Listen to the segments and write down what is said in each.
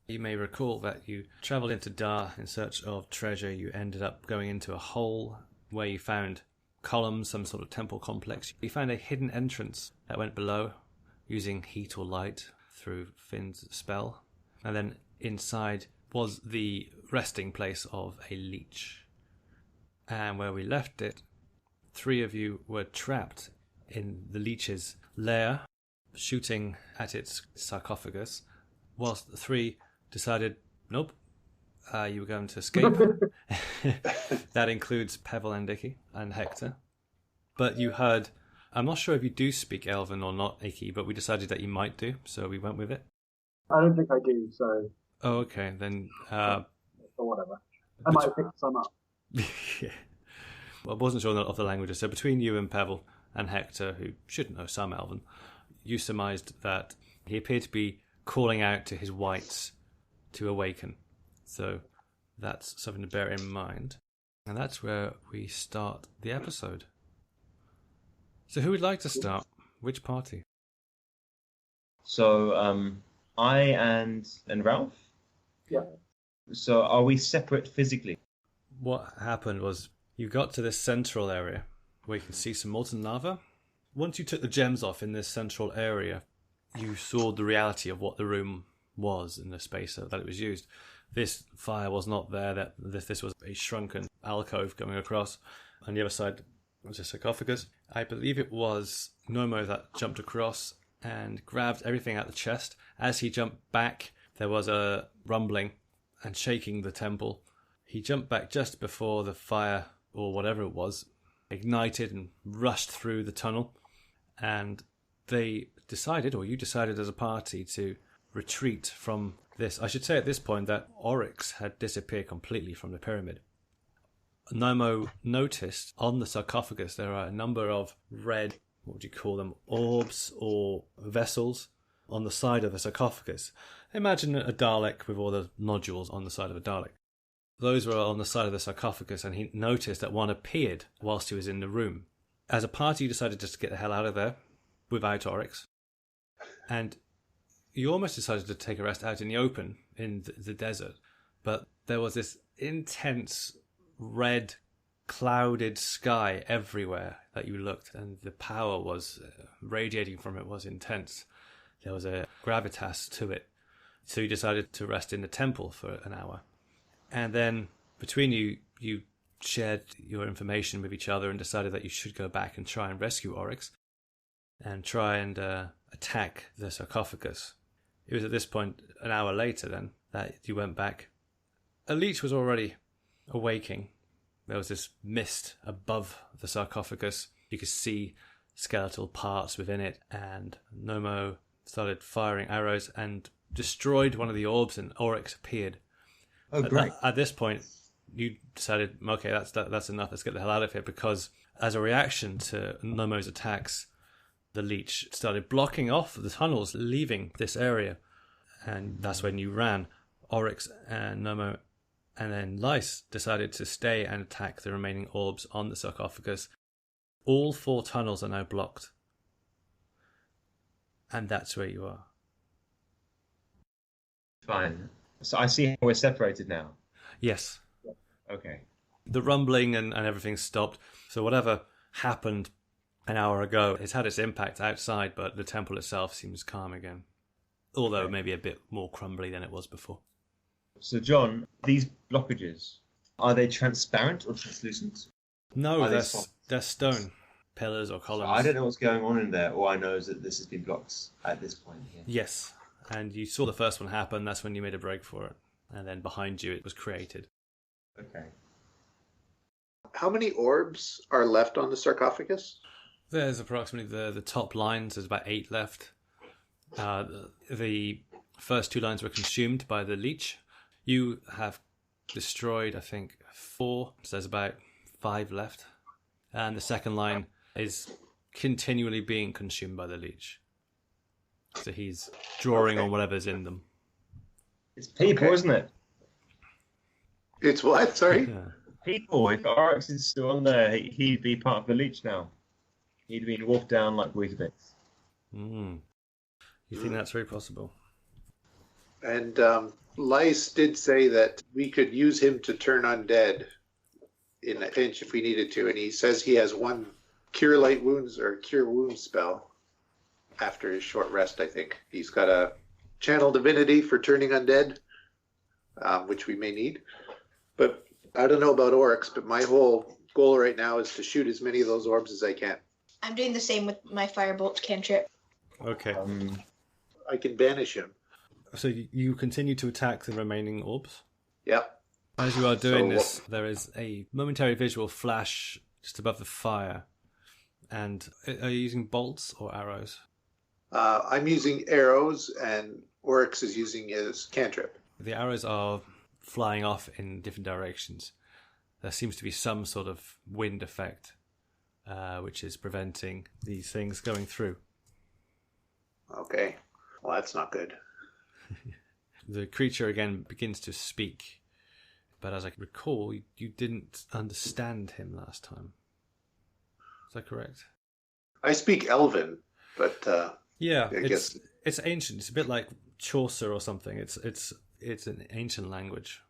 You may recall that you travelled into Dar in search of treasure. You ended up going into a hole where you found columns, some sort of temple complex. You found a hidden entrance that went below using heat or light through Finn's spell. And then inside was the resting place of a leech. And where we left it, 3 of you were trapped in the leech's lair, shooting at its sarcophagus, whilst the 3 decided, nope, you were going to escape. That includes Pevel and Dicky and Hector. But you heard, I'm not sure if you do speak Elven or not, Icky, but we decided that you might do, so we went with it. I don't think I do, so... Oh, okay, then... or whatever. I might have picked some up. Yeah. Well, I wasn't sure of the languages, so between you and Pevel and Hector, who should know some Elven, you surmised that he appeared to be calling out to his wights to awaken. So that's something to bear in mind. And that's where we start the episode. So who would like to start? Which party? So I and Ralph? Yeah. So are we separate physically? What happened was you got to this central area where you can see some molten lava. Once you took the gems off in this central area, you saw the reality of what the room was in the space that it was used. This fire was not there. That this was a shrunken alcove going across. On the other side was a sarcophagus. I believe it was Nomo that jumped across and grabbed everything out of the chest. As he jumped back, there was a rumbling and shaking the temple. He jumped back just before the fire, or whatever it was, ignited and rushed through the tunnel. And they decided, or you decided as a party, to retreat from this. I should say at this point that Oryx had disappeared completely from the pyramid. Nomo noticed on the sarcophagus there are a number of red, what would you call them, orbs or vessels on the side of the sarcophagus. Imagine a Dalek with all the nodules on the side of a Dalek. Those were on the side of the sarcophagus, and he noticed that one appeared whilst he was in the room. As a party, you decided just to get the hell out of there without Oryx. And you almost decided to take a rest out in the open, in the desert. But there was this intense red, clouded sky everywhere that you looked, and the power was radiating from it was intense. There was a gravitas to it. So you decided to rest in the temple for an hour. And then between you, you shared your information with each other and decided that you should go back and try and rescue Oryx and try and attack the sarcophagus. It was at this point, an hour later then, that you went back. A leech was already awaking. There was this mist above the sarcophagus. You could see skeletal parts within it, and Nomo started firing arrows and destroyed one of the orbs, and Oryx appeared. Oh, great. At this point, you decided, okay, that's enough, let's get the hell out of here, because as a reaction to Nomo's attacks, the leech started blocking off the tunnels leaving this area. And that's when you ran. Oryx and Nomo and then Lice decided to stay and attack the remaining orbs on the sarcophagus. All 4 tunnels are now blocked. And that's where you are. Fine. So I see how we're separated now. Yes. Okay. The rumbling and everything stopped. So whatever happened an hour ago, it's had its impact outside, but the temple itself seems calm again. Although maybe a bit more crumbly than it was before. So John, these blockages, are they transparent or translucent? No, they're stone. Pillars or columns. So I don't know what's going on in there. All I know is that this has been blocked at this point here. Yes. And you saw the first one happen, that's when you made a break for it. And then behind you it was created. Okay. How many orbs are left on the sarcophagus? There's approximately the top lines, there's about 8 left. The first 2 lines were consumed by the leech. You have destroyed, I think, 4, so there's about 5 left. And the second line is continually being consumed by the leech. So he's drawing on whatever's in them. It's people, isn't it? It's what? Sorry? Yeah. People. If Oryx is still on there, he'd be part of the leech now. He'd been walked down like Weetabix. You think that's very possible? And Lice did say that we could use him to turn undead in a pinch if we needed to. And he says he has one cure light wounds or cure wounds spell after his short rest, I think. He's got a channel divinity for turning undead, which we may need. But I don't know about orcs, but my whole goal right now is to shoot as many of those orbs as I can. I'm doing the same with my firebolt cantrip. Okay. I can banish him. So you continue to attack the remaining orbs? Yep. As you are doing this, there is a momentary visual flash just above the fire. And are you using bolts or arrows? I'm using arrows, and Oryx is using his cantrip. The arrows are flying off in different directions. There seems to be some sort of wind effect, which is preventing these things going through. Okay. Well, that's not good. The creature again begins to speak. But as I recall, you didn't understand him last time. Is that correct? I speak Elven, but yeah, I guess it's ancient. It's a bit like Chaucer or something. It's an ancient language.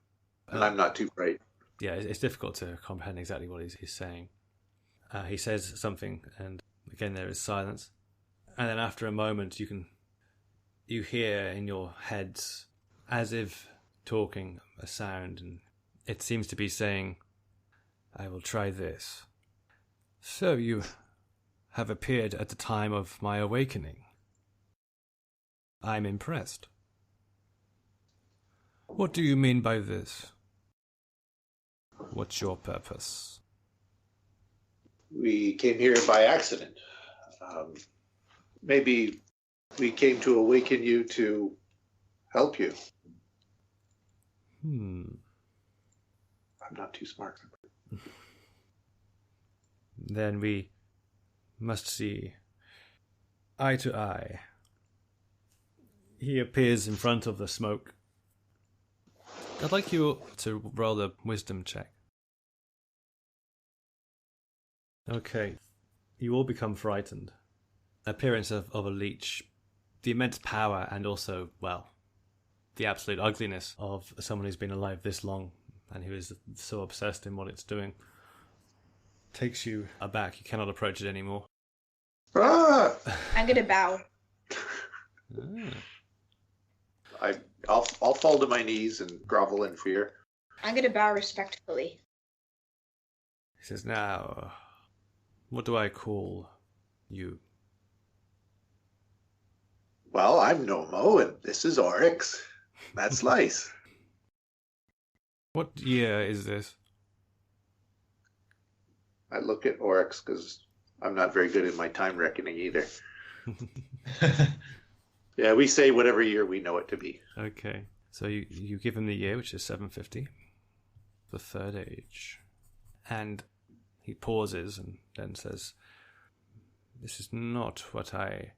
and I'm not too bright. Yeah, it's difficult to comprehend exactly what he's saying. He says something, and again there is silence. And then after a moment, you hear in your heads, as if talking, a sound, and it seems to be saying, "I will try this. So you have appeared at the time of my awakening. I'm impressed. What do you mean by this? What's your purpose?" We came here by accident. Maybe we came to awaken you to help you. I'm not too smart. Then we must see eye to eye. He appears in front of the smoke. I'd like you to roll a wisdom check. Okay. You all become frightened. Appearance of a leech. The immense power and also, well, the absolute ugliness of someone who's been alive this long and who is so obsessed in what it's doing takes you aback. You cannot approach it anymore. Ah! I'm gonna bow. I'll fall to my knees and grovel in fear. I'm gonna bow respectfully. He says, "Now, what do I call you?" Well, I'm Nomo, and this is Oryx. That's Lice. What year is this? I look at Oryx because I'm not very good at my time reckoning either. Yeah, we say whatever year we know it to be. Okay. So you give him the year, which is 750. The third age. And he pauses and then says, "This is not what I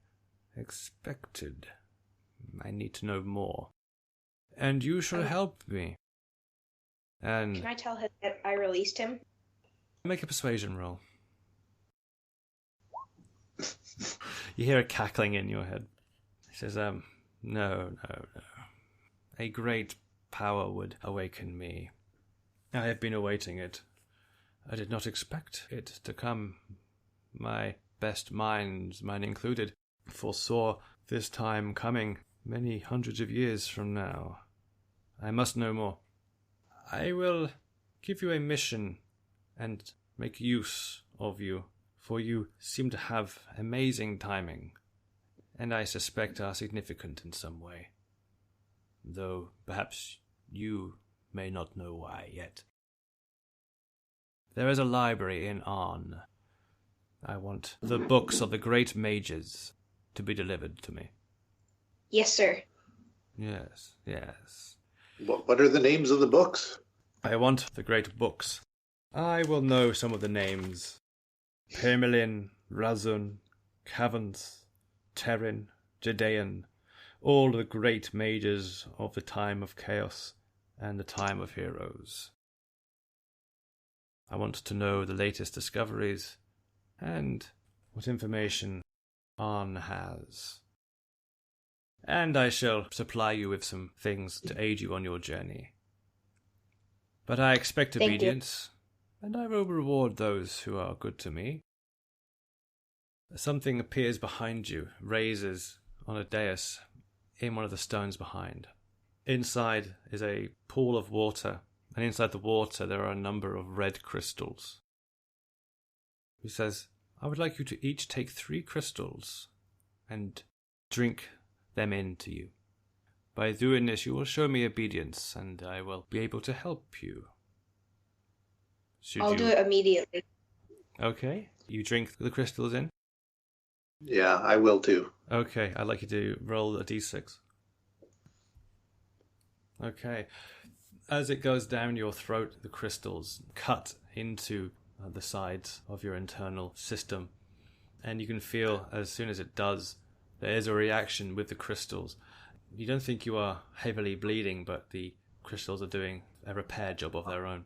expected. I need to know more. And you shall help me." And Can I tell him that I released him? make a persuasion roll. You hear a cackling in your head. He says, no. A great power would awaken me. I have been awaiting it. I did not expect it to come. My best minds, mine included, foresaw this time coming many hundreds of years from now. I must know more. I will give you a mission and make use of you, for you seem to have amazing timing, and I suspect are significant in some way, though perhaps you may not know why yet. There is a library in Arn. I want the books of the great mages to be delivered to me. Yes, sir. Yes. What are the names of the books? I want the great books. I will know some of the names. Permelin, Razun, Cavans, Terran, Judean, all the great mages of the time of chaos and the time of heroes. I want to know the latest discoveries and what information Arn has. and I shall supply you with some things to aid you on your journey. But I expect Thank you. obedience, and I will reward those who are good to me. Something appears behind you, raises on a dais in one of the stones behind. Inside is a pool of water, and inside the water there are a number of red crystals. He says, I would like you to each take 3 crystals and drink them into you. By doing this, you will show me obedience, and I will be able to help you. I'll do it immediately. Okay, you drink the crystals in? Yeah, I will too. Okay, I'd like you to roll a d6. Okay. As it goes down your throat, the crystals cut into the sides of your internal system. And you can feel, as soon as it does, there is a reaction with the crystals. You don't think you are heavily bleeding, but the crystals are doing a repair job of their own.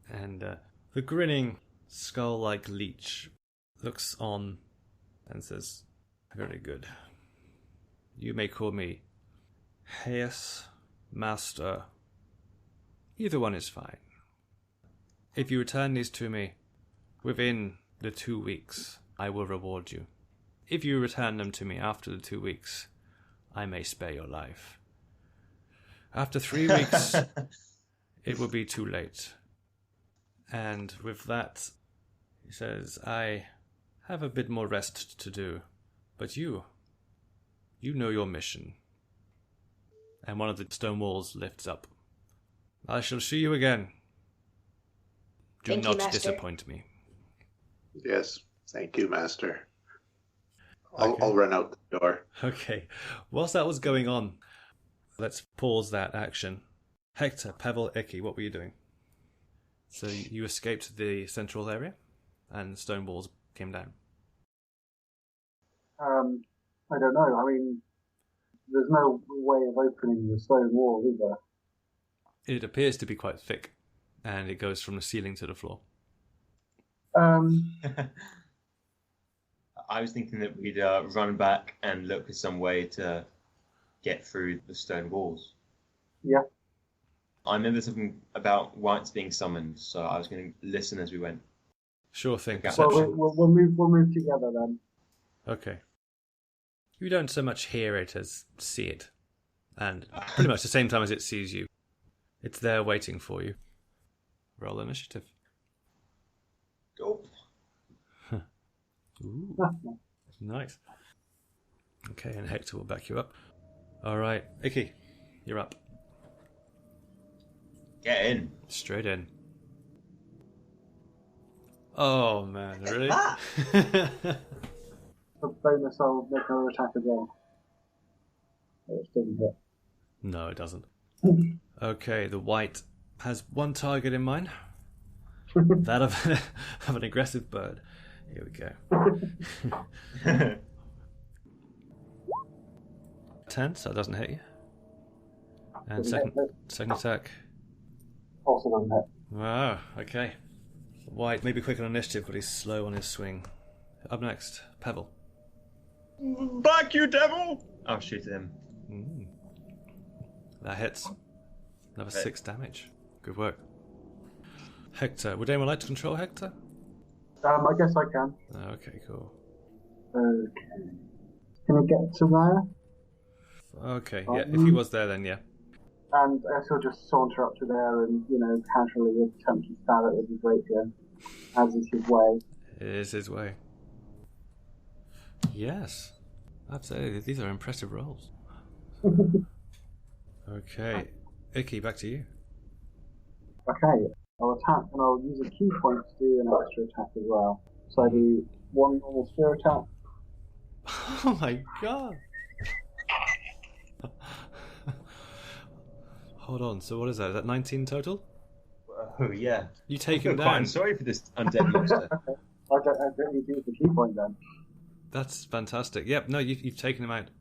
And the grinning, skull-like Lich looks on and says, very good. You may call me Hayes, Master. Either one is fine. If you return these to me within the 2 weeks, I will reward you. If you return them to me after the 2 weeks, I may spare your life. After 3 weeks, it will be too late. And with that, he says, I have a bit more rest to do, but you know your mission. And one of the stone walls lifts up. I shall see you again. Do Thank you, not Master. disappoint me. Yes, thank you, Master. Okay. I'll run out the door. Okay. Whilst that was going on, let's pause that action. Hector, Pavel, Icky, what were you doing? So you escaped the central area, and stone walls came down. I don't know. I mean, there's no way of opening the stone wall, is there? It appears to be quite thick, and it goes from the ceiling to the floor. I was thinking that we'd run back and look for some way to get through the stone walls. Yeah. I remember something about wights being summoned, so I was going to listen as we went. Sure thing. Okay. Well, Perception. we'll move together then. Okay. You don't so much hear it as see it. And pretty much the same time as it sees you. It's there waiting for you. Roll initiative. Oh. Ooh, nice. Okay, and Hector will back you up. Alright, Icky, you're up. Get in. Straight in. Oh man, really? The bonus, I'll make another attack as well. It doesn't hit. No, it doesn't. Okay, the white has one target in mind. That of an aggressive bird. Here we go. 10, so that doesn't hit you. And second attack. Also doesn't hit. Wow, okay. White may be quick on initiative, but he's slow on his swing. Up next, Pebble. Back, you devil! I'll shoot at him. That hits. Another Okay. 6 damage. Good work. Hector. Would anyone like to control Hector? I guess I can. Okay, cool. Okay. Can I get to there? Okay, yeah, if he was there, then yeah. And I guess he'll just saunter up to there and, casually attempt to stab it with his rapier, as is his way. It is his way. Yes. Absolutely. These are impressive rolls. Okay. Icky, back to you. Okay, I'll attack and I'll use a key point to do an extra attack as well. So I do one normal spear attack. Oh my god. Hold on, so what is that? Is that 19 total? Oh, yeah. You take I him feel quite down. sorry for this undead monster. Okay, I don't need to use the key point then. That's fantastic. Yep, no, you've taken him out.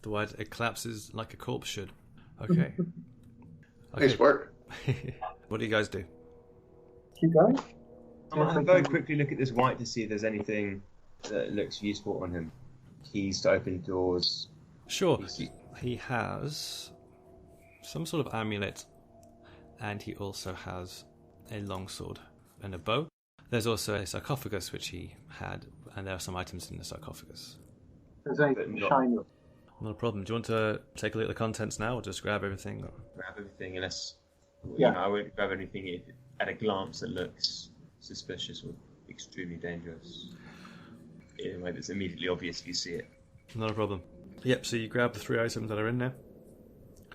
Otherwise, it collapses like a corpse should. Okay. Nice work. What do you guys do? Keep going. I'm going to very quickly look at this white to see if there's anything that looks useful on him. keys to open doors. Sure. He has some sort of amulet, and he also has a longsword and a bow. There's also a sarcophagus which he had, and there are some items in the sarcophagus. There's anything shiny. Not a problem. Do you want to take a look at the contents now, or just grab everything? Grab everything, unless Yeah. I won't grab anything if at a glance that looks suspicious or extremely dangerous. In a way that's immediately obvious if you see it. Not a problem. Yep, so you grab the 3 items that are in there.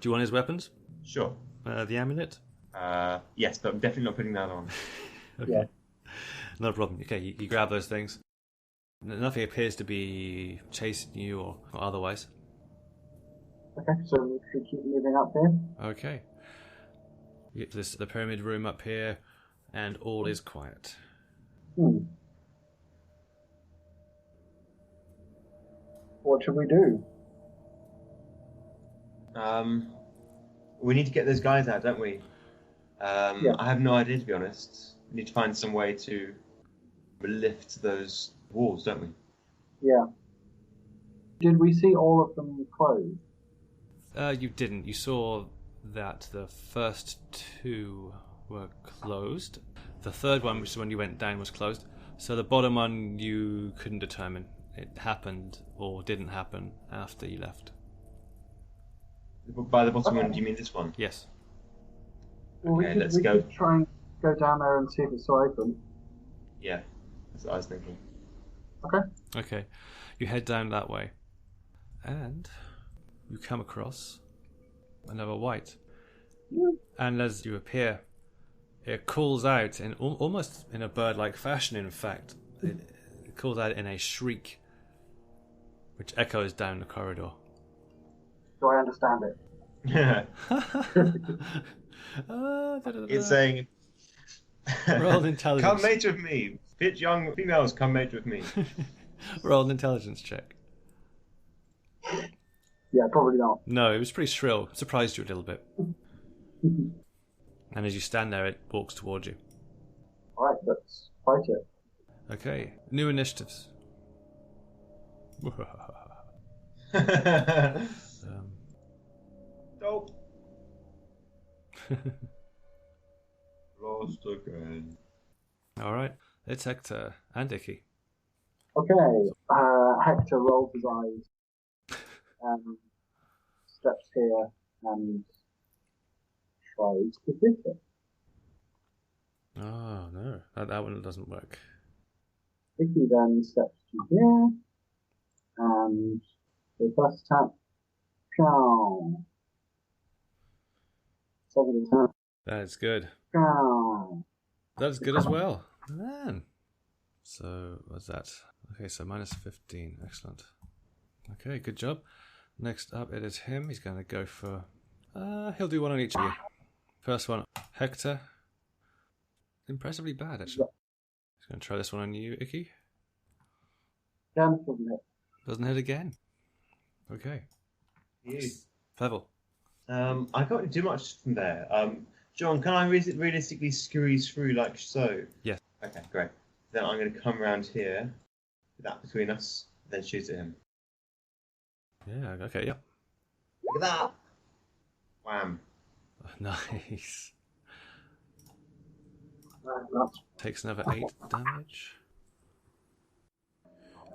Do you want his weapons? Sure. The amulet? Yes, but I'm definitely not putting that on. Okay. Yeah. No problem. Okay, you grab those things. Nothing appears to be chasing you or otherwise. Okay, so we should keep moving up here. Okay. You get to the pyramid room up here, and all is quiet. What should we do? We need to get those guys out, don't we? Yeah. I have no idea, to be honest. We need to find some way to lift those walls, don't we? Yeah. Did we see all of them closed? You didn't. You saw that the first 2 were closed. The third one, which is when you went down, was closed. So the bottom one you couldn't determine. It happened or didn't happen after you left. By the bottom one, do you mean this one? Yes. Well, Okay, let's we go. could try and go down there and see if it's still open. Yeah, that's what I was thinking. Okay. Okay. You head down that way. And you come across another white. And as you appear, it calls out in almost in a bird-like fashion, in fact. It calls out in a shriek, which echoes down the corridor. Do I understand it? It's saying, Roll intelligence. come mate with me. Fit young females, come mate with me. Roll an intelligence check. Yeah, probably not. No, it was pretty shrill. It surprised you a little bit. And as you stand there, it walks towards you. Alright, let's fight it. Okay, new initiatives. Dope. Lost again. All right, it's Hector and Icky. Okay, Hector rolls his eyes and steps here and tries to hit it. Oh no, that one doesn't work. Vicky then steps to here and the first attack. Pow. Second attack. That's good. Pow. That's good as well. Man. So what's that? Okay, so minus 15. Excellent. Okay, good job. Next up, it is him. He's going to go for. He'll do one on each of you. First one, Hector. Impressively bad, actually. He's going to try this one on you, Icky. Again, doesn't hit. Doesn't hit again. Okay. You. Fevel. I can't do much from there. John, can I realistically squeeze through like so? Yes. Okay, great. Then I'm going to come around here, with that between us, then shoot at him. Yeah, okay, yep. Look at that! Wham. Nice. That's Takes another 8 damage.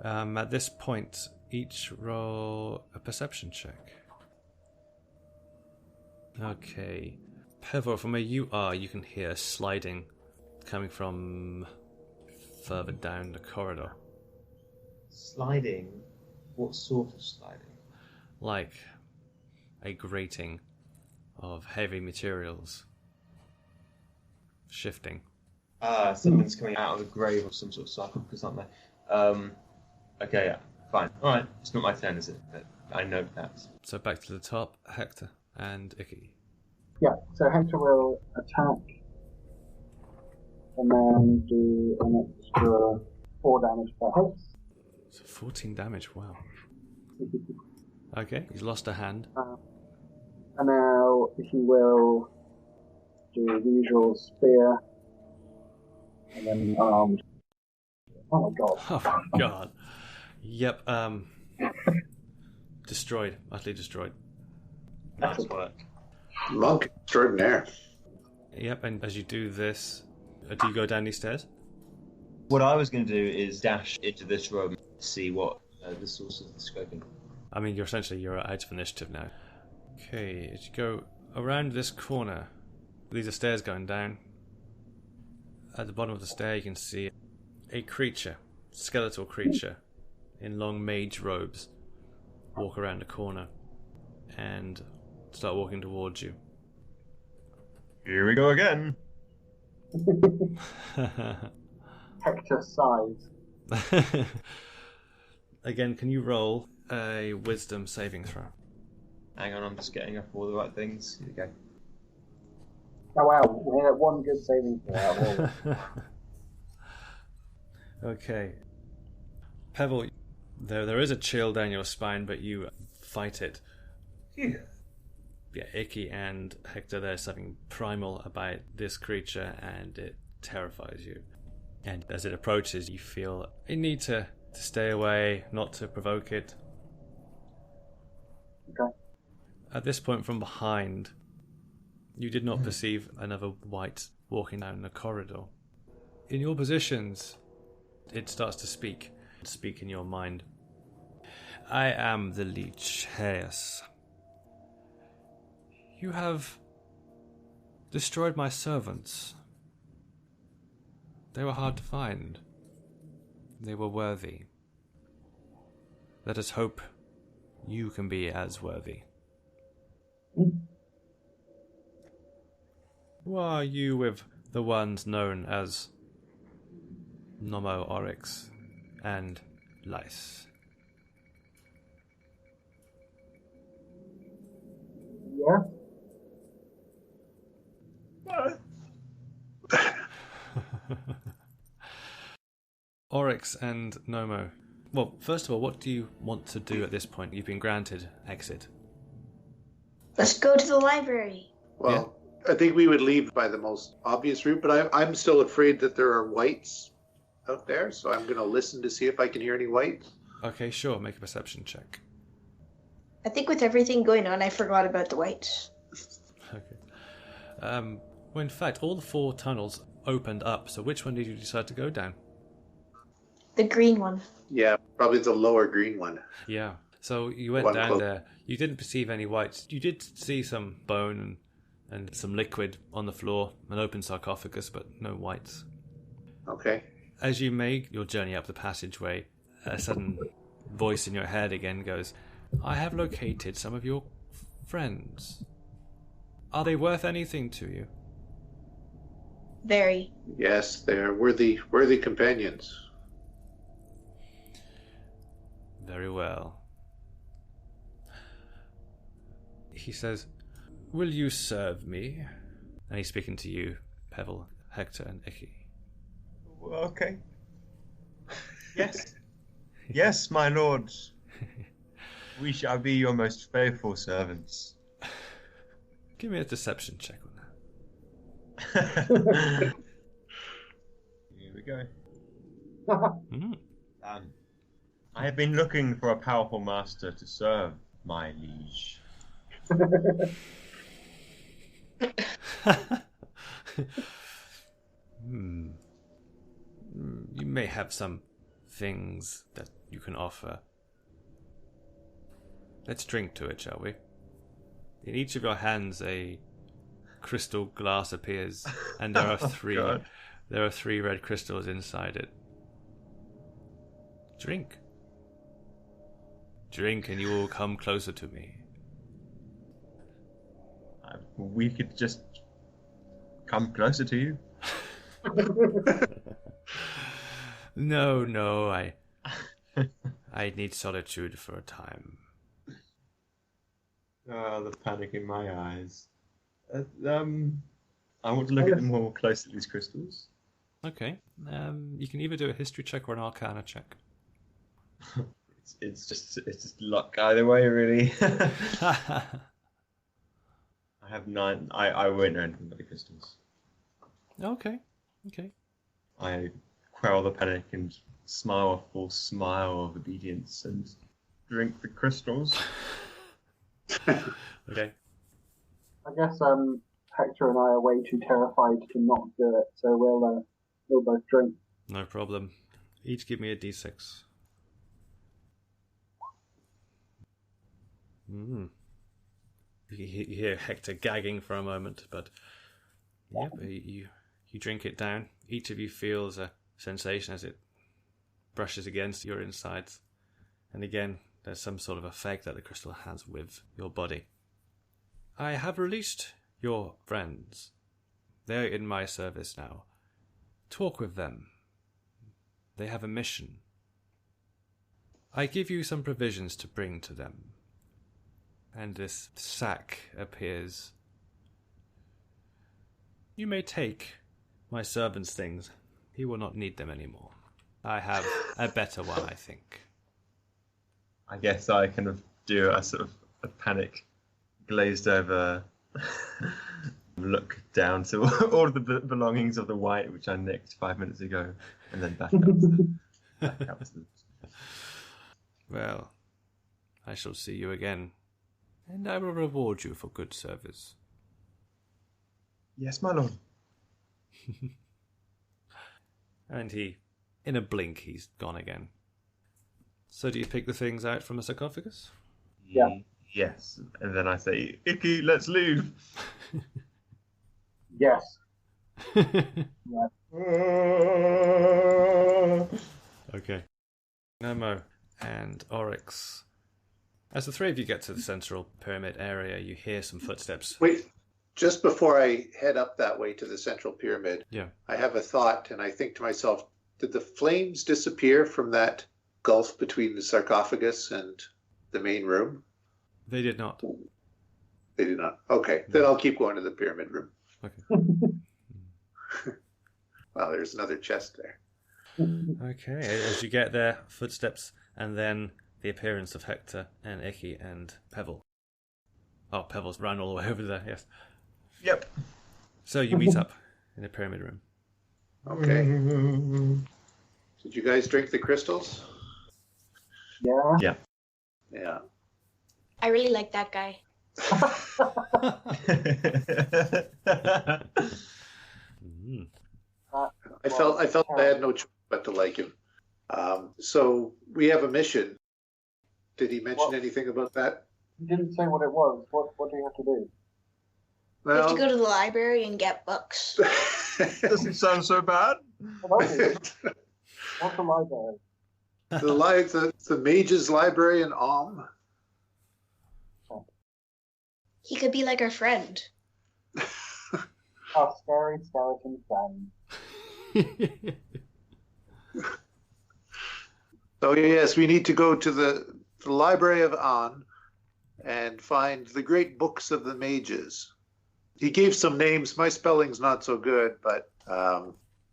At this point, each roll a perception check. Okay. Pevel, from where you are, you can hear sliding coming from further down the corridor. Sliding? What sort of sliding? Like a grating of heavy materials shifting. Someone's coming out of a grave of some sort of sarcophagus, aren't they? Okay, yeah, fine. Alright, it's not my turn, is it? But I know that. So back to the top, Hector and Icky. yeah, so Hector will attack and then do an extra 4 damage per hit. So 14 damage, wow. Okay, he's lost a hand. And now he will do the usual spear and then unarmed. Oh my god. Oh my god. Yep, Destroyed. Utterly destroyed. Nice work. Monk extraordinaire. Yep, and as you do this, do you go down these stairs? What I was going to do is dash into this room to see what the source of the scoping. I mean, you're out of initiative now. Okay, as you go around this corner, these are stairs going down. At the bottom of the stair, you can see a creature, skeletal creature, in long mage robes, walk around a corner and start walking towards you. Here we go again. Hector sighs. Again, can you roll a wisdom saving throw? Hang on, I'm just getting up all the right things. Here we go. Oh wow, we had one good saving throw out of all. Okay. Pebble, there is a chill down your spine, but you fight it. Phew. Yeah, Icky and Hector, there's something primal about this creature, and it terrifies you. And as it approaches, you feel a need to stay away, not to provoke it. Okay. At this point, from behind, you did not perceive another wight walking down the corridor. In your positions, it starts to speak in your mind. I am the Lich, yes. You have destroyed my servants. They were hard to find. They were worthy. Let us hope you can be as worthy. Who are you with the ones known as Nomo Oryx and Lice? Yeah. Oryx and Nomo. Well, first of all, what do you want to do at this point? You've been granted exit. Let's go to the library. Well, I think we would leave by the most obvious route, but I'm still afraid that there are whites out there, so I'm going to listen to see if I can hear any whites. Okay, sure. Make a perception check. I think with everything going on, I forgot about the whites. Okay. Well, in fact, all the 4 tunnels opened up, so which one did you decide to go down? The green one. Yeah, probably the lower green one. Yeah. So you went One down close. there. You didn't perceive any whites. You did see some bone and some liquid on the floor, an open sarcophagus, but no whites. Okay. As you make your journey up the passageway, a sudden voice in your head again goes, I have located some of your friends. Are they worth anything to you? Very. Yes, they're worthy companions. Very well. He says, will you serve me? And he's speaking to you, Pebble, Hector, and Icky. Okay. Yes. Yes, my lord. We shall be your most faithful servants. Give me a deception check on that. Here we go. Mm. I have been looking for a powerful master to serve my liege. You may have some things that you can offer. Let's drink to it, shall we? In each of your hands, a crystal glass appears, and there are three. God. There are 3 red crystals inside it. Drink. Drink, and you will come closer to me. We could just come closer to you. No, I need solitude for a time. The panic in my eyes. I want to look at them more closely, these crystals. Okay. You can either do a history check or an arcana check. It's just luck either way, really. I have 9. I won't know anything about the crystals. Okay. I quell the panic and smile a full smile of obedience and drink the crystals. Okay. I guess Hector and I are way too terrified to not do it, so we'll both drink. No problem. Each give me a d6. You hear Hector gagging for a moment, but yep, you drink it down. Each of you feels a sensation as it brushes against your insides. And again, there's some sort of effect that the crystal has with your body. I have released your friends. They're in my service now. Talk with them. They have a mission. I give you some provisions to bring to them. And this sack appears. You may take my servant's things. He will not need them anymore. I have a better one, I think. I guess I kind of do a sort of a panic, glazed over look down to all of the belongings of the white, which I nicked 5 minutes ago, and then back up. Well, I shall see you again, and I will reward you for good service. Yes, my lord. And in a blink, he's gone again. So do you pick the things out from the sarcophagus? Yeah. Yes. And then I say, Icky, let's leave. Yes. Okay. Nemo and Oryx. As the three of you get to the central pyramid area, you hear some footsteps. Wait, just before I head up that way to the central pyramid, Yeah. I have a thought, and I think to myself, did the flames disappear from that gulf between the sarcophagus and the main room? They did not. They did not. Okay, then I'll keep going to the pyramid room. Okay. Wow, there's another chest there. Okay, as you get there, footsteps, and then the appearance of Hector and Icky and Pebble. Oh, Pebble's run all the way over there, yes. Yep. So you meet up in the pyramid room. Okay. Did you guys drink the crystals? Yeah. Yeah. Yeah. I really like that guy. I felt I had no choice but to like him. So we have a mission. Did he mention anything about that? You didn't say what it was. What do you have to do? You have to Well, go to the library and get books. Doesn't sound so bad. What's the library? the mage's library in Alm. He could be like our friend. Our scary skeleton friend. So yes, we need to go to the library of An and find the great books of the mages. He gave some names. My spelling's not so good, but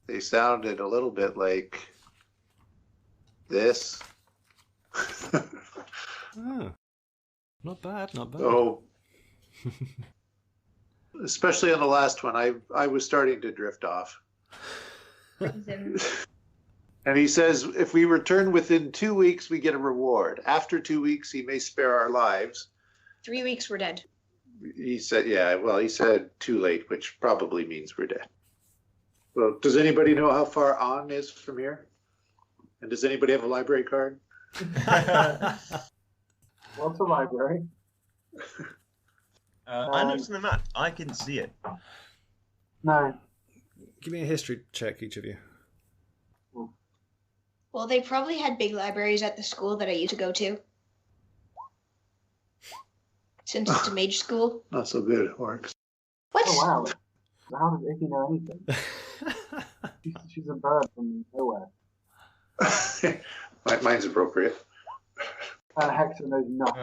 they sounded a little bit like this. Oh, not bad, not bad. So, especially on the last one, I was starting to drift off. And he says, if we return within 2 weeks, we get a reward. After 2 weeks, he may spare our lives. 3 weeks, we're dead. He said, yeah, well, he said too late, which probably means we're dead. Well, does anybody know how far On is from here? And does anybody have a library card? What's a library? I looked on the map. I can see it. No. Give me a history check, each of you. Well, they probably had big libraries at the school that I used to go to. Since it's a mage school. Not so good at orcs. What? Oh, wow. How does Icky know anything? She's a bird from nowhere. Mine's appropriate. And Hector knows nothing.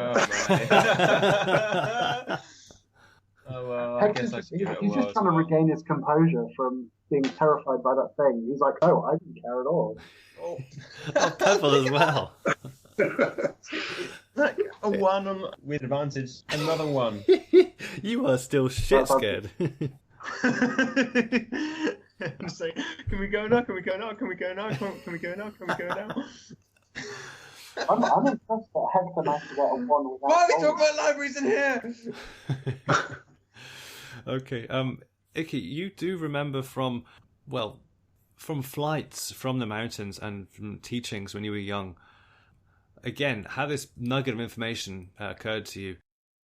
Oh, well, I Hector's guess I he's can give it a just whirl as trying to well. regain his composure from being terrified by that thing. He's like, oh, I didn't care at all. Oh, Pebble as well. Look, a one on, with advantage, another one. You are still shit scared. I'm just like, can we go now? Can we go now? Can we go now? Can we go now? Can we go now? I'm impressed that Hector managed to get a 1 without Why are we rolling. talking about libraries in here? Okay, Icky, you do remember from flights from the mountains and from teachings when you were young. Again, how this nugget of information occurred to you,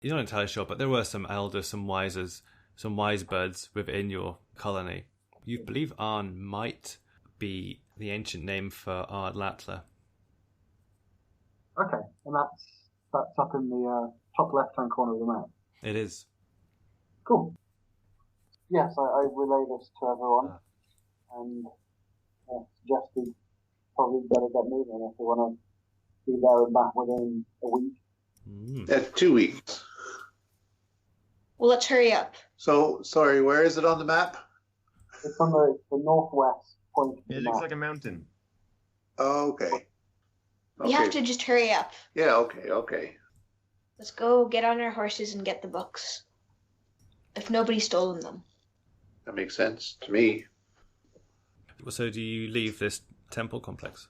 you're not entirely sure, but there were some elders, some wisers, some wise birds within your colony. You believe Arn might be the ancient name for Ardlatla. Okay, and that's up in the top left-hand corner of the map. It is. Cool. Yes, I relay this to everyone, and suggest we probably better get moving if we want to be there and back within a week. That's 2 weeks. Well, let's hurry up. So, sorry, where is it on the map? It's on the northwest point of the It map. looks like a mountain. Oh, okay. We have to just hurry up. Yeah, okay. Let's go get on our horses and get the books. If nobody's stolen them. That makes sense to me. So do you leave this temple complex?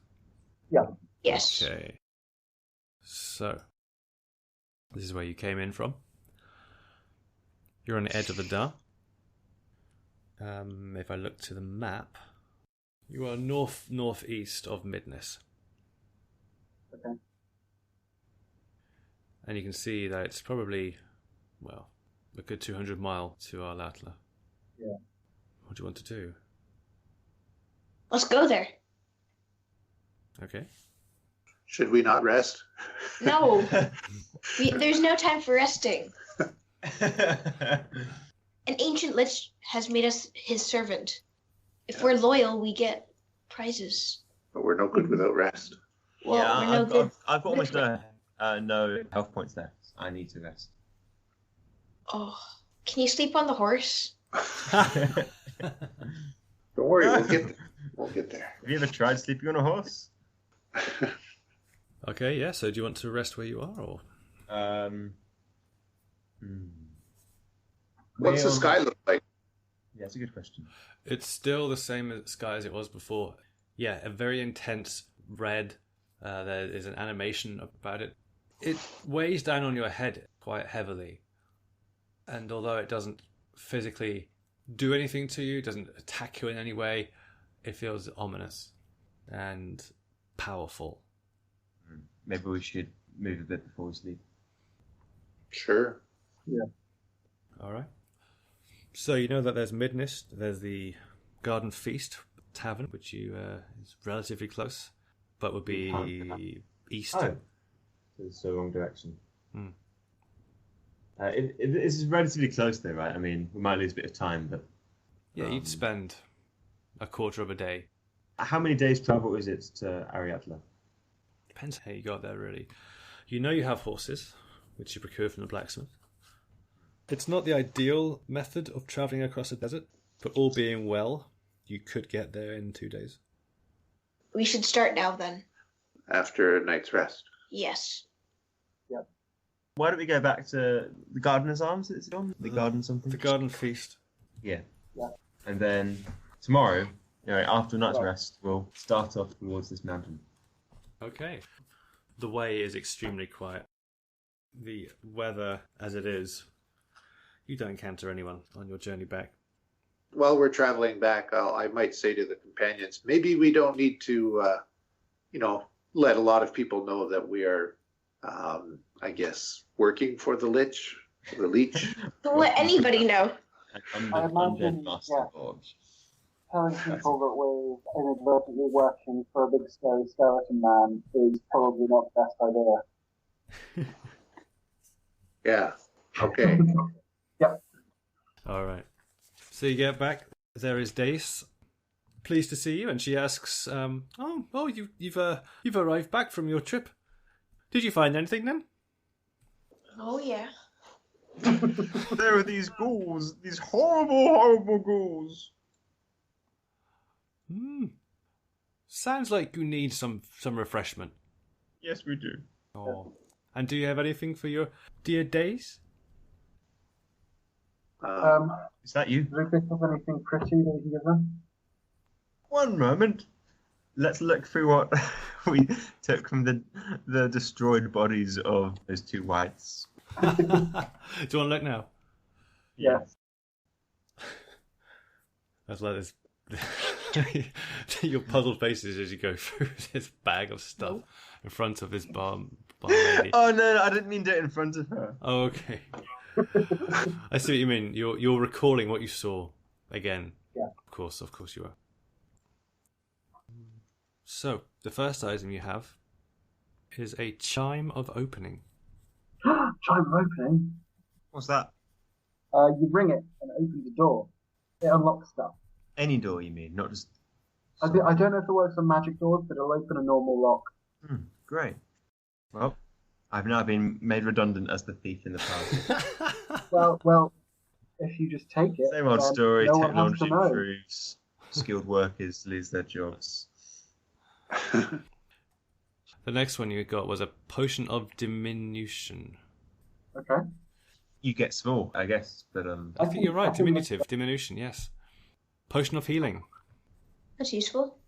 Yeah. Yes. Okay. So, this is where you came in from. You're on the edge of the Dar. If I look to the map, you are northeast of Midness. Okay. And you can see that it's probably, a good 200 mile to Ardlatla. Yeah. What do you want to do? Let's go there. Okay. Should we not rest? No. There's no time for resting. An ancient Lich has made us his servant. If we're loyal, we get prizes. But we're no good without rest. Well, yeah, we're no good. I've got almost no health points left. I need to rest. Oh, can you sleep on the horse? Don't worry, we'll get there. We'll get there. Have you ever tried sleeping on a horse? Okay, yeah, so do you want to rest where you are, or? What's the sky look like? Yeah, that's a good question. It's still the same sky as it was before. Yeah, a very intense red. There is an animation about it. It weighs down on your head quite heavily. And although it doesn't physically do anything to you, doesn't attack you in any way, it feels ominous and powerful. Maybe we should move a bit before we sleep. Sure. Yeah. All right. So you know that there's Midness, there's the Garden Feast Tavern, which is relatively close, but would be east. Oh, it's the wrong direction. This is relatively close, though, right? I mean, we might lose a bit of time, but Yeah, you'd spend a quarter of a day. how many days travel is it to Ariadna? Depends how you got there, really. You know you have horses, which you procure from the blacksmith. It's not the ideal method of travelling across a desert, but all being well, you could get there in 2 days. We should start now then. After a night's rest. Yes. Why don't we go back to the Gardener's Arms? Is it on? The Garden something? The Garden Feast. Yeah. Yeah. And then tomorrow, after a night's rest, we'll start off towards this mountain. Okay. The way is extremely quiet. The weather, as it is, you don't encounter anyone on your journey back. While we're traveling back, I might say to the companions, maybe we don't need to, let a lot of people know that we are, I guess, working for the Lich, the Leech. Don't let anybody know. I imagine, yeah. Telling people that we're inadvertently working for a big scary skeleton man is probably not the best idea. Yeah. Okay. Yep. All right. So you get back. There is Dace, pleased to see you, and she asks, you've arrived back from your trip. Did you find anything then? Oh, yeah. There are these ghouls, these horrible ghouls. Sounds like you need some refreshment. Yes, we do. Oh. And do you have anything for your dear Dace? Is that you? Do you think of anything pretty that you can give them? One moment. let's look through what we took from the destroyed bodies of those two whites. Do you want to look now? Yes. That's like this. Your puzzled faces as you go through this bag of stuff in front of this bar lady. Oh no, I didn't mean to do it in front of her. Oh, okay. I see what you mean. You're recalling what you saw again. Yeah. Of course you are. So the first item you have is a chime of opening. Chime opening. What's that? You ring it and it opens the door. It unlocks stuff. Any door, you mean, not just. I don't know if it works on magic doors, but it'll open a normal lock. Great. Well, I've now been made redundant as the thief in the past. Well, if you just take it. Same old then story. no one has to Technology know. improves. Skilled workers lose their jobs. The next one you got was a potion of diminution. Okay. You get small, I guess, but I think you're right. Diminution, yes. Potion of healing. That's useful.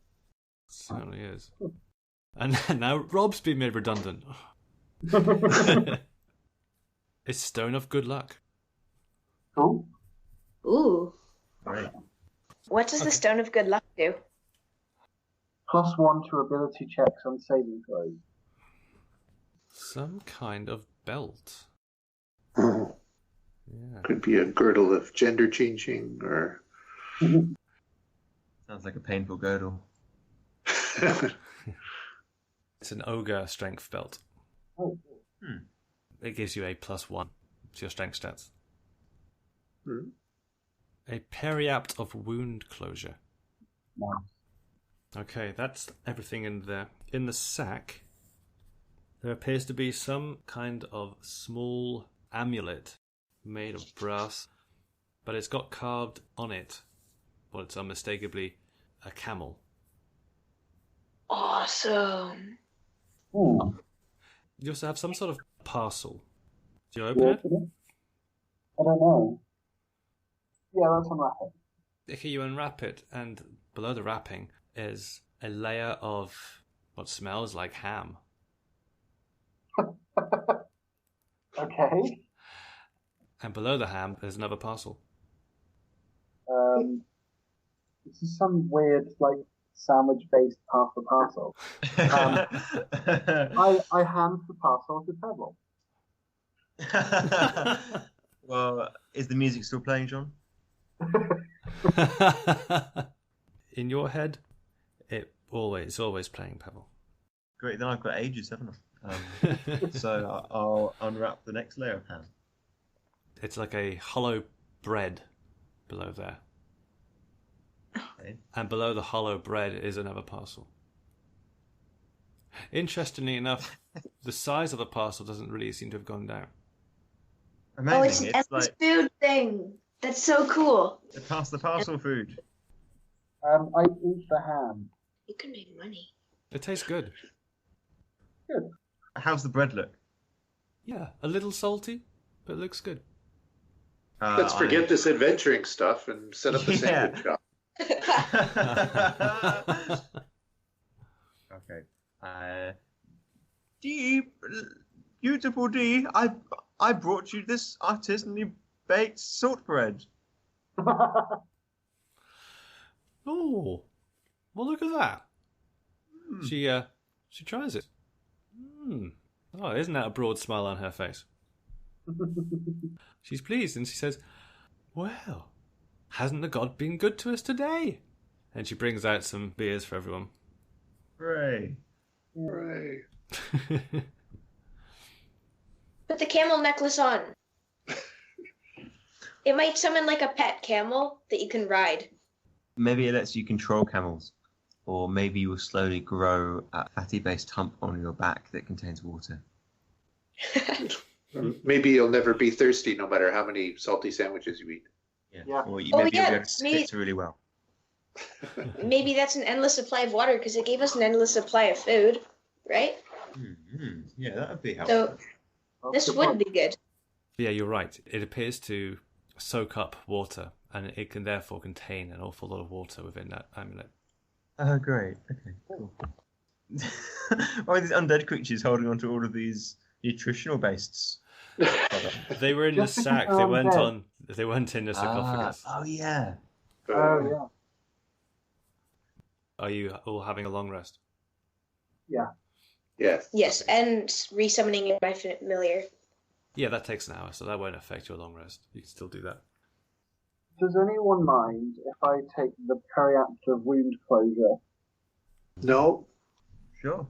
Certainly is. And now Rob's been made redundant. It's Stone of Good Luck. Cool. Ooh. Right. What does the Stone of Good Luck do? +1 to ability checks on saving throws. Some kind of belt. Oh, Yeah. could be a girdle of gender changing, or Sounds like a painful girdle. It's an ogre strength belt. Oh, It gives you a +1 to your strength stats. A periapt of wound closure. nice. Okay, that's everything in there. In the sack, there appears to be some kind of small amulet made of brass, but it's got carved on it, well, it's unmistakably a camel. Awesome. Ooh. You also have some sort of parcel. Do you open Yeah, it? I don't know. Yeah, that's unwrap it. Okay, you unwrap it, and below the wrapping is a layer of what smells like ham. Okay. And below the ham, there's another parcel. This is some weird, like, sandwich-based parcel. I hand the parcel to Pebble. Well, is the music still playing, John? In your head, it's always playing, Pebble. Great, then I've got ages, haven't I? So I'll unwrap the next layer of ham. It's like a hollow bread below there. Okay. And below the hollow bread is another parcel. Interestingly enough, the size of the parcel doesn't really seem to have gone down. Amazing. Oh, it's an endless food thing. That's so cool. Pass the parcel food. I eat the ham. You can make money. It tastes good. Good. How's the bread look? Yeah, a little salty, but it looks good. let's forget this adventuring stuff and set up a Yeah. sandwich shop. Okay. Dee, beautiful Dee, I brought you this artisanally baked salt bread. Oh, well, look at that. She tries it. Oh, isn't that a broad smile on her face? She's pleased, and she says, "Well, hasn't the god been good to us today?" And she brings out some beers for everyone. Hooray. Right. Put the camel necklace on. It might summon like a pet camel that you can ride. Maybe it lets you control camels. Or maybe you will slowly grow a fatty-based hump on your back that contains water. Maybe you'll never be thirsty no matter how many salty sandwiches you eat. Yeah. Or maybe Oh, you'll yeah, be able to spit really well. Maybe that's an endless supply of water because it gave us an endless supply of food, right? Yeah, that would be helpful. So this would be good. Yeah, you're right. It appears to soak up water, and it can therefore contain an awful lot of water within that amulet. Oh, great. Okay, cool. Why are these undead creatures holding on to all of these nutritional based? They were in the Just because sack. they're They weren't undead. on. They weren't in the sarcophagus. Oh yeah. Oh, yeah. Are you all having a long rest? Yeah. Yes. Yes, and resummoning my familiar. Yeah, that takes an hour, so that won't affect your long rest. You can still do that. Does anyone mind if I take the periapter wound closure? No. Sure.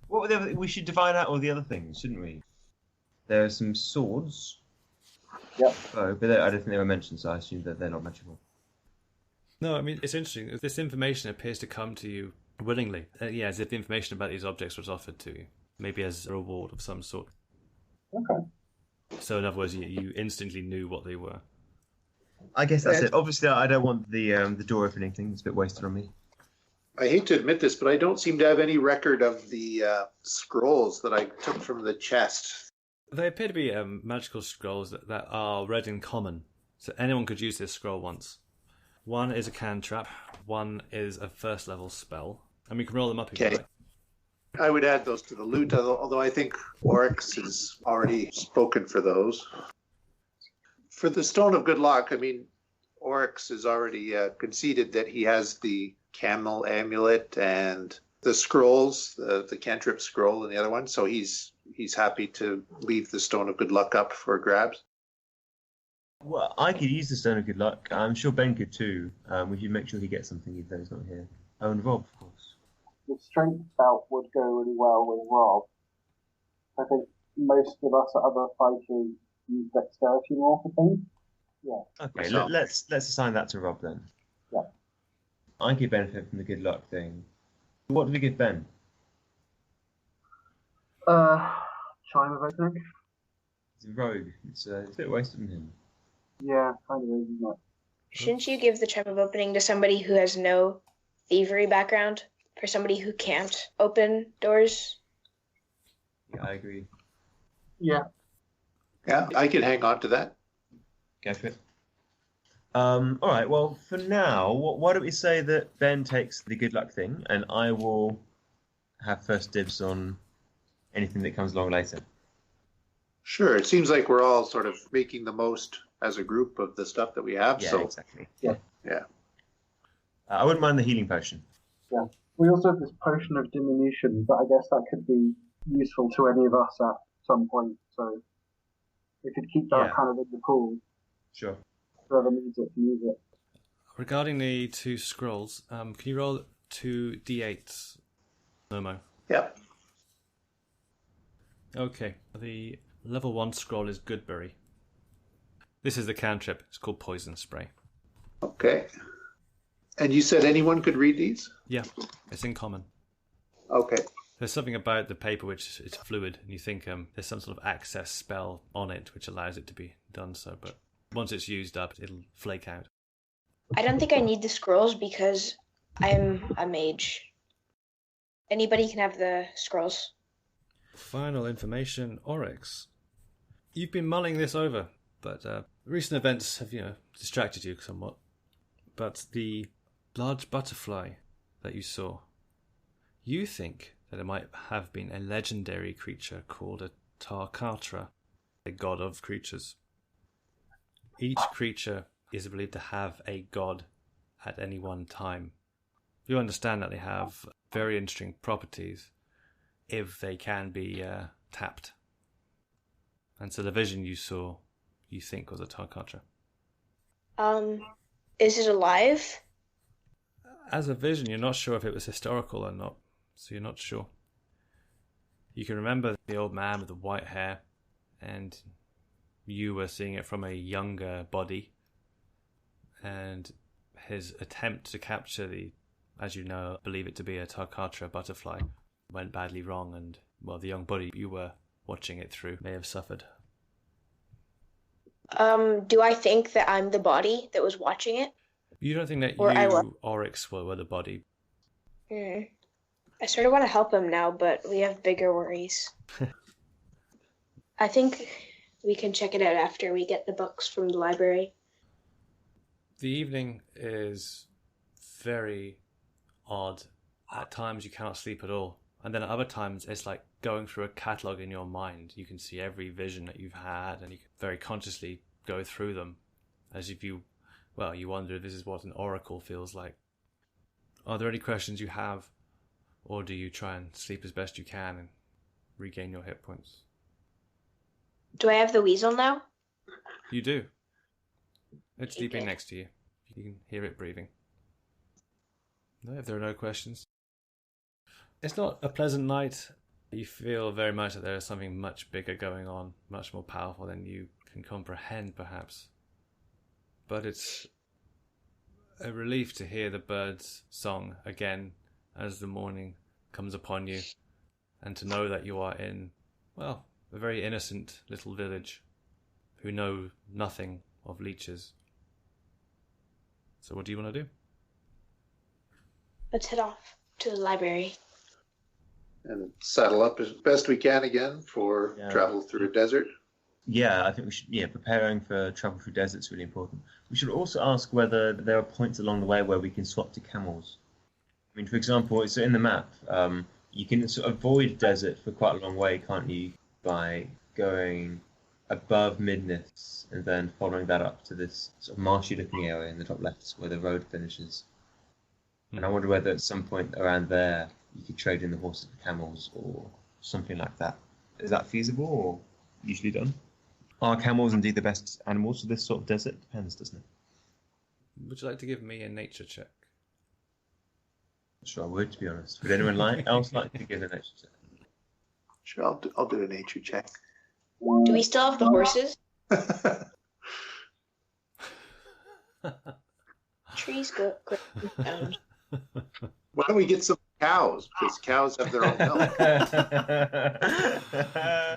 What were the other? We should divide out all the other things, shouldn't we? There are some swords. Yep. Oh, but I don't think they were mentioned, so I assume that they're not magical. No, I mean, it's interesting. This information appears to come to you willingly. Yeah, as if the information about these objects was offered to you. Maybe as a reward of some sort. Okay. So in other words, you instantly knew what they were. I guess that's it. Obviously, I don't want the door opening thing. It's a bit wasted on me. I hate to admit this, but I don't seem to have any record of the scrolls that I took from the chest. They appear to be magical scrolls that are read in common. So anyone could use this scroll once. One is a cantrip. One is a first level spell. And we can roll them up again. Okay. I would add those to the loot, although I think Oryx has already spoken for those. For the Stone of Good Luck, I mean, Oryx has already conceded that he has the camel amulet and the scrolls, the cantrip scroll and the other one, so he's happy to leave the Stone of Good Luck up for grabs. Well, I could use the Stone of Good Luck. I'm sure Ben could too. We should make sure he gets something even though he's not here. Oh, and Rob, of course. The strength belt would go really well with Rob. I think most of us other fighters use dexterity more for things. Yeah. Okay, So- let's assign that to Rob then. Yeah. I could benefit from the good luck thing. What do we give Ben? Chime of opening? He's a rogue. It's a bit wasted on him. Yeah, kind of is, isn't it? Shouldn't you give the Chime of Opening to somebody who has no thievery background? For somebody who can't open doors? Yeah, I agree. Yeah. Yeah, I can hang on to that. Go for it. All right. Well, for now, why don't we say that Ben takes the good luck thing, and I will have first dibs on anything that comes along later. Sure, it seems like we're all sort of making the most as a group of the stuff that we have. Yeah, so exactly. Yeah. I wouldn't mind the healing potion. Yeah. We also have this potion of diminution, but I guess that could be useful to any of us at some point. So we could keep that Yeah. kind of in the pool. Sure. Whoever needs it can use it. Regarding the two scrolls, can you roll 2 d8s, Momo? Yep. Okay, the level 1 scroll is Goodberry. This is the cantrip. It's called Poison Spray. Okay. And you said anyone could read these? Yeah, it's in common. Okay. There's something about the paper which is fluid, and you think there's some sort of access spell on it which allows it to be done so, but once it's used up, it'll flake out. I don't think I need the scrolls because I'm a mage. Anybody can have the scrolls. Final information, Oryx. You've been mulling this over, but recent events have, distracted you somewhat. But the large butterfly that you saw, you think that it might have been a legendary creature called a Tarkatra, a god of creatures. Each creature is believed to have a god at any one time. You understand that they have very interesting properties if they can be tapped. And so the vision you saw, you think was a Tarkatra. Is it alive? As a vision, you're not sure if it was historical or not, so you're not sure. You can remember the old man with the white hair, and you were seeing it from a younger body, and his attempt to capture the, as you know, believe it to be a Tarkatra butterfly, went badly wrong, and, well, the young body you were watching it through may have suffered. Do I think that I'm the body that was watching it? You don't think that Or I was. you, Oryx, were the body? I sort of want to help him now, but we have bigger worries. I think we can check it out after we get the books from the library. The evening is very odd. At times you cannot sleep at all. And then at other times it's like going through a catalogue in your mind. You can see every vision that you've had and you can very consciously go through them as if you wonder if this is what an oracle feels like. Are there any questions you have? Or do you try and sleep as best you can and regain your hit points? Do I have the weasel now? You do. It's Okay, sleeping good. next to you. You can hear it breathing. No, if there are no questions. It's not a pleasant night. You feel very much that there is something much bigger going on, much more powerful than you can comprehend, perhaps. But it's a relief to hear the birds' song again as the morning comes upon you, and to know that you are in, a very innocent little village who know nothing of leeches. So what do you want to do? Let's head off to the library. And saddle up as best we can again for travel through a desert. Yeah, I think we should. Preparing for travel through deserts is really important. We should also ask whether there are points along the way where we can swap to camels. I mean, for example, it's in the map. You can sort of avoid desert for quite a long way, can't you? By going above Midness and then following that up to this sort of marshy-looking area in the top left where the road finishes. And I wonder whether at some point around there you could trade in the horses for camels or something like that. Is that feasible or usually done? Are camels indeed the best animals for this sort of desert? Depends, doesn't it? Would you like to give me a nature check? Sure, I would, to be honest. Would anyone else like to give a nature check? Sure, I'll do a nature check. Do we still have the horses? Trees go down. Why don't we get some cows? Because cows have their own milk.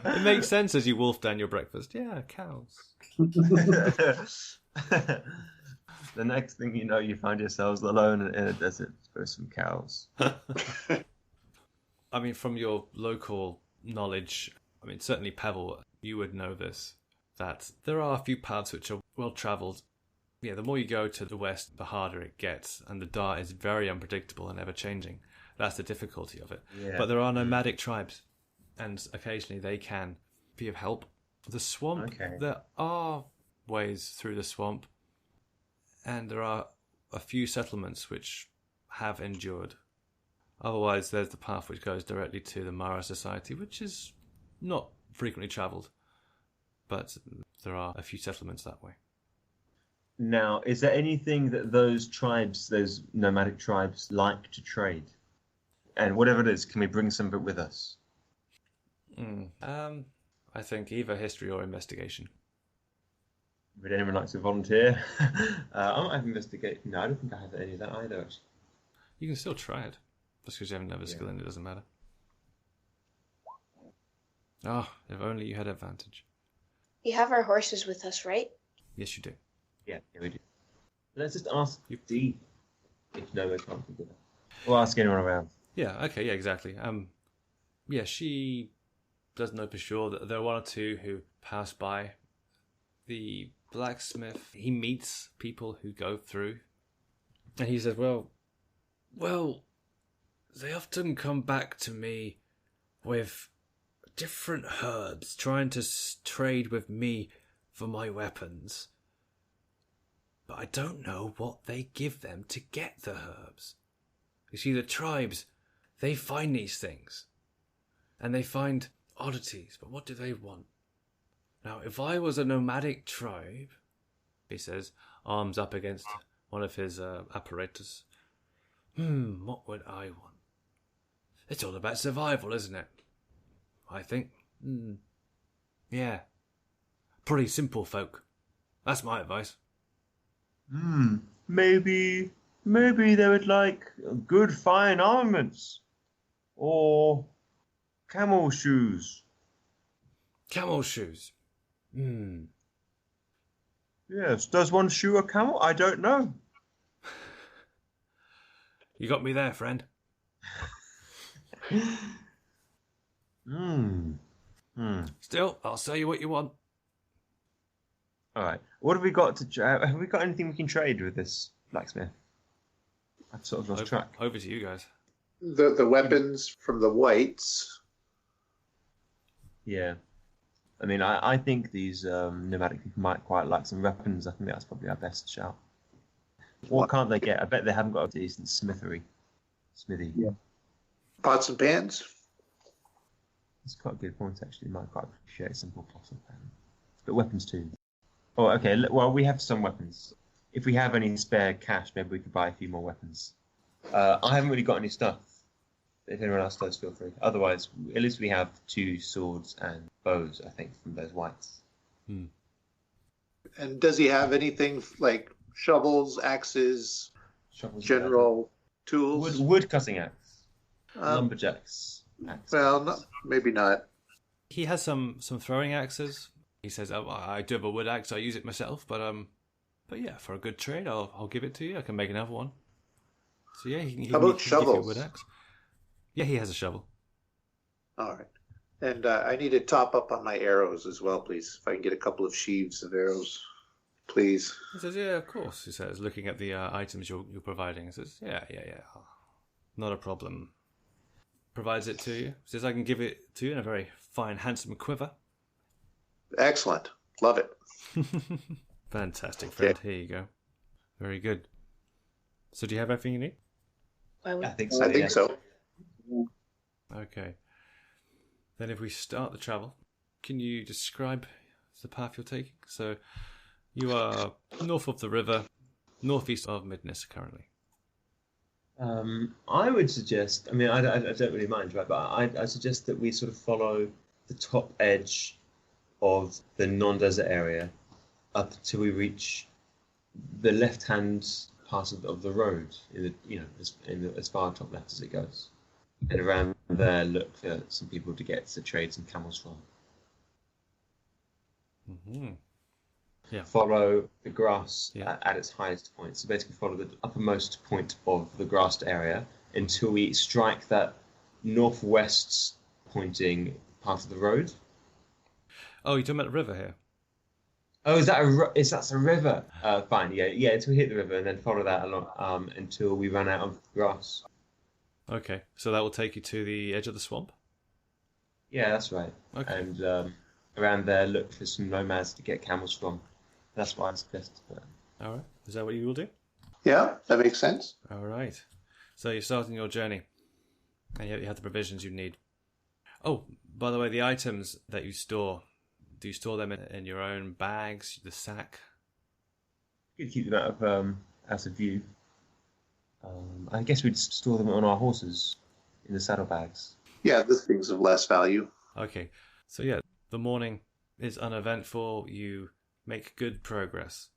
It makes sense as you wolf down your breakfast. Yeah, cows. The next thing you know, you find yourselves alone in a desert with some cows. I mean, from your local knowledge, certainly Pebble, you would know this, that there are a few paths which are well travelled. Yeah, the more you go to the west, the harder it gets, and the dart is very unpredictable and ever-changing. That's the difficulty of it. Yeah. But there are nomadic tribes, and occasionally they can be of help. The swamp, There are ways through the swamp, and there are a few settlements which have endured. Otherwise, there's the path which goes directly to the Mara Society, which is not frequently travelled, but there are a few settlements that way. Now, is there anything that those tribes, those nomadic tribes, like to trade? And whatever it is, can we bring some of it with us? I think either history or investigation. Would anyone like to volunteer? I might have investigate. No, I don't think I have any of that either, actually. You can still try it. Just because you haven't never skill in it doesn't matter. Oh, if only you had advantage. You have our horses with us, right? Yes, you do. Yeah, we do. Let's just ask Dee if no one can't think of it. We'll ask anyone around. Yeah, okay, yeah, exactly. She does know for sure that there are one or two who pass by. The blacksmith, he meets people who go through, and he says, well, they often come back to me with different herbs, trying to trade with me for my weapons. But I don't know what they give them to get the herbs. You see, the tribes, they find these things, and they find oddities, but what do they want? Now, if I was a nomadic tribe, he says, arms up against one of his apparatus, what would I want? It's all about survival, isn't it? I think. Yeah. Pretty simple folk. That's my advice. Maybe they would like good fine armaments. Or camel shoes. Camel shoes. Yes. Does one shoe a camel? I don't know. You got me there, friend. Still, I'll sell you what you want. All right. What have we got to? Have we got anything we can trade with this blacksmith? I've sort of lost track. Over to you guys. The weapons from the whites. Yeah. I mean, I think these nomadic people might quite like some weapons. I think that's probably our best shout. What can't they get? I bet they haven't got a decent smithy. Yeah. Pots and pans. It's quite a good point, actually. Might quite appreciate simple pots and pans. But weapons too. Oh, okay. Well, we have some weapons. If we have any spare cash, maybe we could buy a few more weapons. I haven't really got any stuff. If anyone else does, feel free. Otherwise, at least we have 2 swords and bows, I think, from those whites. And does he have anything like shovels, axes, general tools? Wood cutting axe. Lumberjacks. Axe. Well, maybe not. He has some throwing axes. He says, oh, I do have a wood axe. I use it myself, but yeah, for a good trade, I'll give it to you. I can make another one. So yeah, he How about can give you a shovels? wood axe. Yeah, he has a shovel. All right. And I need to top up on my arrows as well, please. If I can get a couple of sheaves of arrows, please. He says, yeah, of course. He says, looking at the items you're providing. He says, yeah, not a problem. Provides it to you. He says, I can give it to you in a very fine, handsome quiver. Excellent. Love it. Fantastic, friend. Here you go. Very good. So do you have everything you need? I think so. I think so. Okay. Then if we start the travel, can you describe the path you're taking? So you are north of the river, northeast of Midness currently. I would suggest, I mean, I don't really mind, right? But I suggest that we sort of follow the top edge of the non-desert area up until we reach the left-hand part of the road, as far top left as it goes. And around there, look for some people to get to trade some camels from. Mm-hmm. Yeah. Follow the grass at its highest point. So basically follow the uppermost point of the grassed area until we strike that northwest pointing part of the road. Oh, you're talking about the river here? Oh, is that a river? Fine, yeah. Until we hit the river and then follow that along until we run out of grass. Okay, so that will take you to the edge of the swamp? Yeah, that's right. Okay. And around there, look for some nomads to get camels from. That's what I suggest. All right. Is that what you will do? Yeah, that makes sense. All right. So you're starting your journey, and you have the provisions you need. Oh, by the way, the items that you store, do you store them in your own bags, the sack? You could keep them out of view. I guess we'd store them on our horses in the saddlebags. Yeah, the things of less value. Okay. So yeah, the morning is uneventful. You make good progress.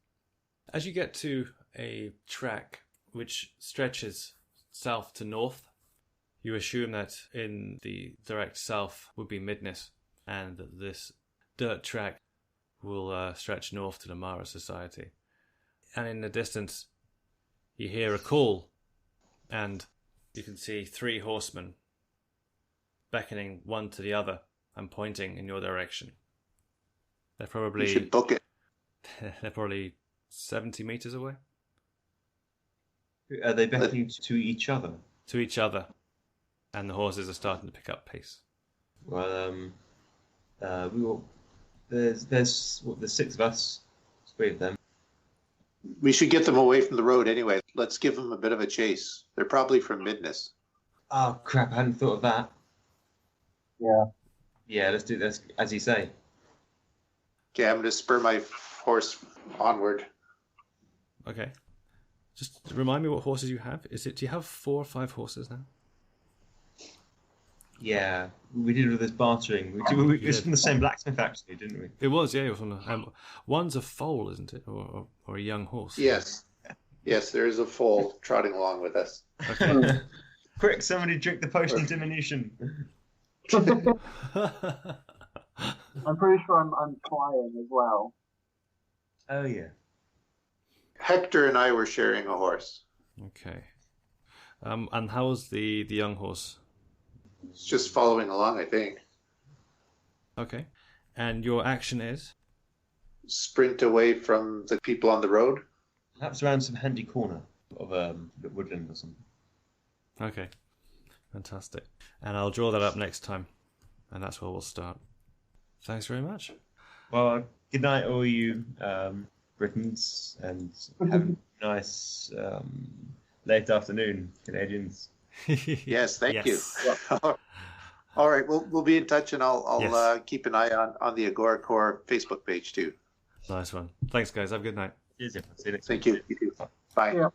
As you get to a track which stretches south to north, you assume that in the direct south would be Midness, and that this dirt track will stretch north to the Mara Society. And in the distance, you hear a call, and you can see 3 horsemen beckoning one to the other and pointing in your direction. They're probably... You should book it. They're probably 70 meters away. Are they beckoning to each other? To each other. And the horses are starting to pick up pace. Well, we will... There's 6 of us. 3 of them. We should get them away from the road anyway. Let's give them a bit of a chase. They're probably from Midness. Oh, crap. I hadn't thought of that. Yeah. Yeah, let's do this as you say. Okay, I'm going to spur my horse onward. Okay. Just remind me what horses you have. Do you have 4 or 5 horses now? Yeah, we did all this bartering. It was from the same blacksmith, actually, didn't we? It was, yeah. It was from the, one's a foal, isn't it? Or a young horse? Yes. Yes, there is a foal trotting along with us. Okay. Quick, somebody drink the potion of diminution. I'm pretty sure I'm flying as well. Oh, yeah. Hector and I were sharing a horse. Okay. And how was the young horse? It's just following along, I think. Okay. And your action is? Sprint away from the people on the road. Perhaps around some handy corner. woodland or something. Okay, fantastic. And I'll draw that up next time, and that's where we'll start. Thanks very much. Well, good night, all you Britons, and have a nice late afternoon, Canadians. Yes, thank Yes. you. All right, we'll be in touch, and I'll Yes. keep an eye on the Agora Core Facebook page too. Nice one. Thanks, guys. Have a good night. Cheers, everyone. See you next Thank week. you. You too. Bye. Yeah.